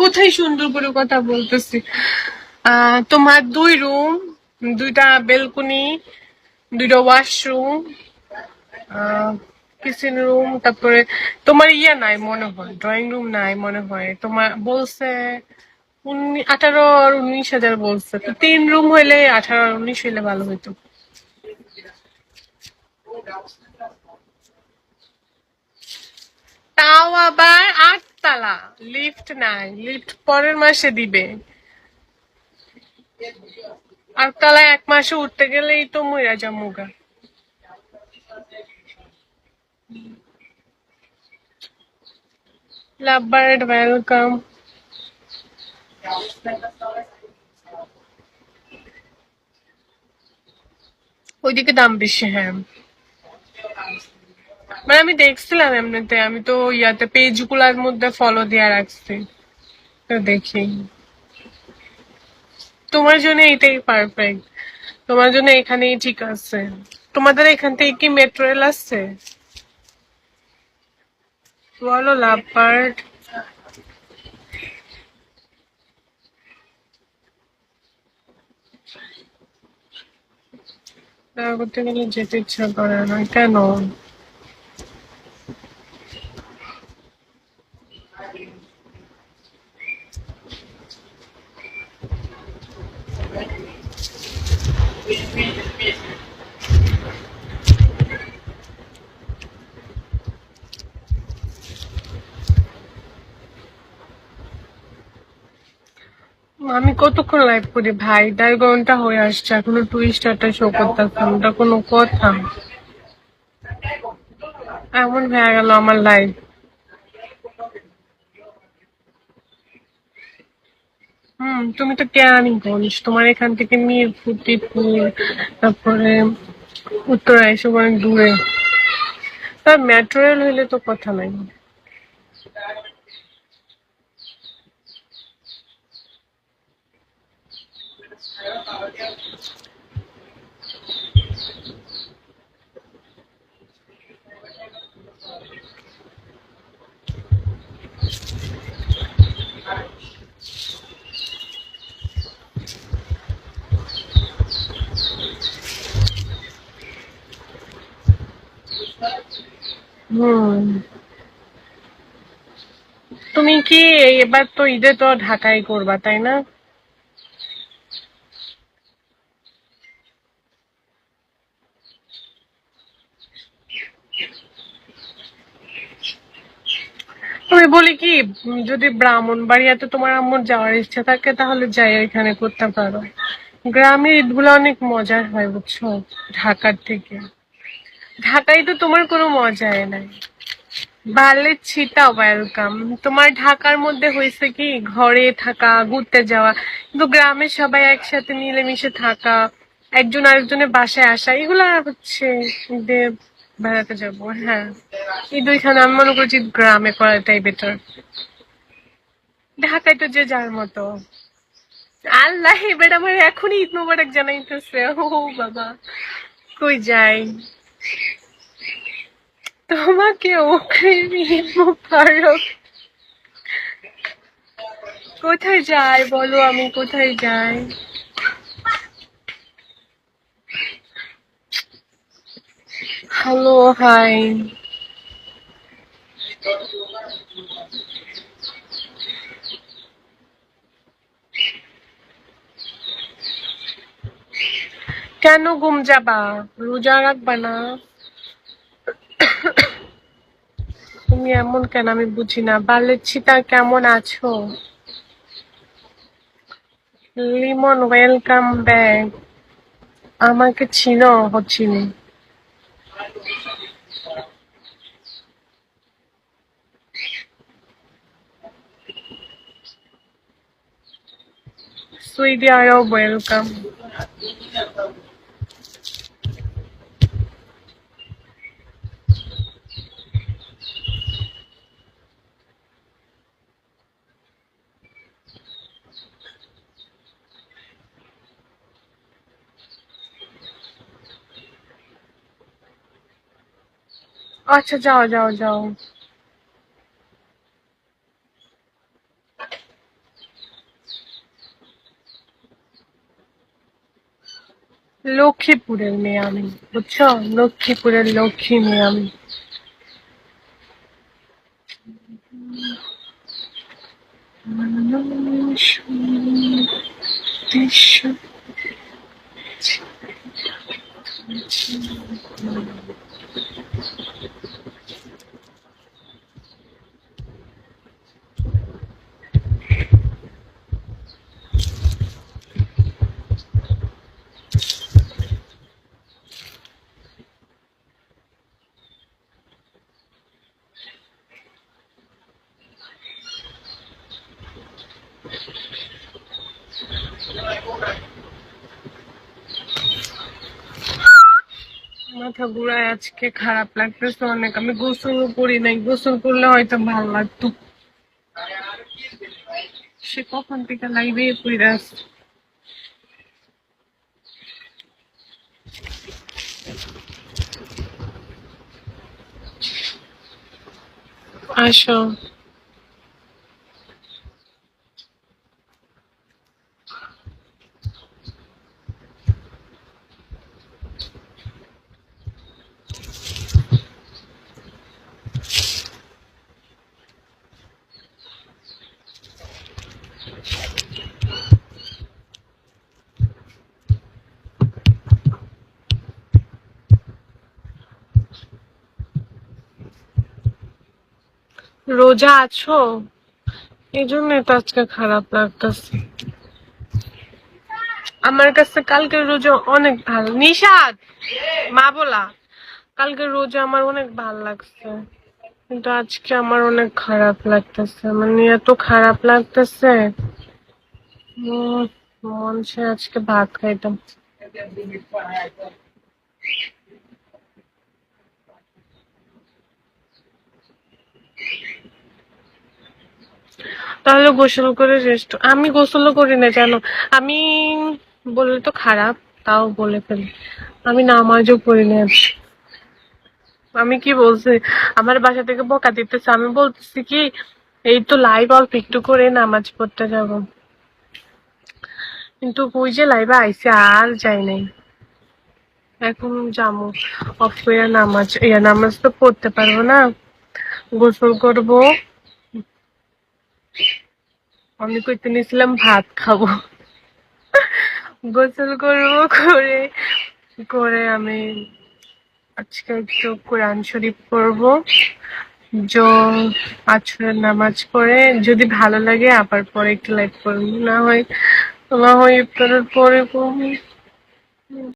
কোথায় সুন্দর করে কথা বলতেছি। তোমার 2 রুম, 2টা বেলকনি, 2টা ওয়াশরুম, কিচেন রুম, তারপরে তোমার নাই মনে হয়, ড্রয়িং রুম নাই মনে হয়। তোমার বলছে 18 আর 19 হাজার বলছে, তো 3 রুম হইলে 18 আর 19 হইলে ভালো হইতো। তাও আবার 8 তলা, লিফট নাই, লিফট পরের মাসে দিবে। 8 তলায় 1 মাসে উঠতে গেলেই তো মইরা যামুগা। Love bird welcome. ওইদিকে দাম বেশি, হ্যাঁ। মানে আমি দেখছিলাম এমনিতে, আমি তো ইয়াতে পেজ গুলার মধ্যে ফলো দিয়া রাখছি, তো দেখি। তোমার জন্য এইটাই পারফেক্ট, তোমার জন্য এখানেই ঠিক আছে। তোমাদের এখান থেকে কি মেট্রো রেল আসছে? বলো লাভ বার্ড। দেখা করতে গেলে যেতে ইচ্ছা করে না কেন? আমি কতক্ষণ লাইভ করি ভাই, 1.5 ঘন্টা হয়ে আসছে, এখনো 2 স্টারটা শো করতেছে, ওটা কোনো কথা? এমন হয়ে গেল আমার লাইফ। তুমি তো কেরানীগঞ্জ, তোমার এখান থেকে মিরপুর, টিপুর, তারপরে উত্তরা, এসব অনেক দূরে। তার মেট্রো রেল হইলে তো কথা নাই। হুম। তুমি কি এবার তো ঈদে তো ঢাকায় করবা তাই না? আমি বলি কি, যদি ব্রাহ্মণবাড়িয়াতে তোমার আম্মুর যাওয়ার ইচ্ছা থাকে তাহলে যাই, ওইখানে করতে পারো। গ্রামের ঈদগুলো অনেক মজার হয় বুঝছো, ঢাকার থেকে। ঢাকায় তো তোমার কোনো মজাই নাই। বালের ছিটা ওয়েলকাম। তোমার ঢাকার মধ্যে হয়েছে কি, ঘরে থাকা, ঘুরতে যাওয়া, কিন্তু গ্রামে সবাই একসাথে মিলেমিশে থাকা, একজন আরেকজনের বাসায় আসা, এগুলা হচ্ছে ঈদে বেড়াতে যাবো, হ্যাঁ। ঈদ ওইখানে আমি মনে করছি গ্রামে করাটাই বেটার। ঢাকায় তো যে যার মতো। আল্লাহ, এবার আমার এখনই ঈদ মোবারক জানাইতেছে, ও বাবা। কই যাই? তোমাকে ওকে ঈদ মোবারক। কোথায় যাই বলো, আমি কোথায় যাই? Hello, hi. কেন ঘুম যাবা? রোজা রাখবা না? তুমি এমন কেন আমি বুঝি না। বালের ছিটা, কেমন আছো? Limon welcome back. আমাকে চিনো হচ্ছিনি। সুইডি আয়ো ওয়েলকাম। আচ্ছা, যাও যাও যাও। লক্ষ্মীপুরের মেয়ে আমি, বুঝছো? লক্ষ্মীপুরের লক্ষ্মী মেয়ে আমি। মাথা ঘুরায়, আজকে খারাপ লাগতেছে অনেক। আমি গোসল করি নাই, গোসল করলে হয়তো ভালো লাগতো। সে কখন থেকে লাইভে পড়ে আসছে। আসো। রোজা আছো? এই জন্য তো আজকে খারাপ লাগতেছে। আমার কাছে কালকের রোজা অনেক ভালো। নিশাদ, মা বলা, কালকের রোজা আমার অনেক ভালো লাগছে, কিন্তু আজকে আমার অনেক খারাপ লাগতেছে। মানে এত খারাপ লাগতেছে, মন সে আজকে ভাত খাইতাম। তাহলে গোসল করে রেস্ট। আমি গোসলও করি না জানো। আমি বললে তো খারাপ, তাও বলে ফেলি, আমি নামাজও পড়ি না। আমি কি বলছি, আমার বাসা থেকে বকা দিতেছে। আমি বলতেছি কি, এই তো লাইভ অল্প একটু করে নামাজ পড়তে যাব, কিন্তু ওই যে লাইভে আইসে আর যাই নাই। এখন যাবো অফ করে নামাজ, নামাজ তো পড়তে পারবো না। গোসল করব। আমি কইতে নিয়েছিলাম ভাত খাবো। গোসল করব, করে করে আমি আজকে একটু কোরআন শরীফ পড়বো। আছরের নামাজ পড়ে যদি ভালো লাগে আবার পরে একটু লাইভ করবো, না হয় ইফতারের পরে পড়বো।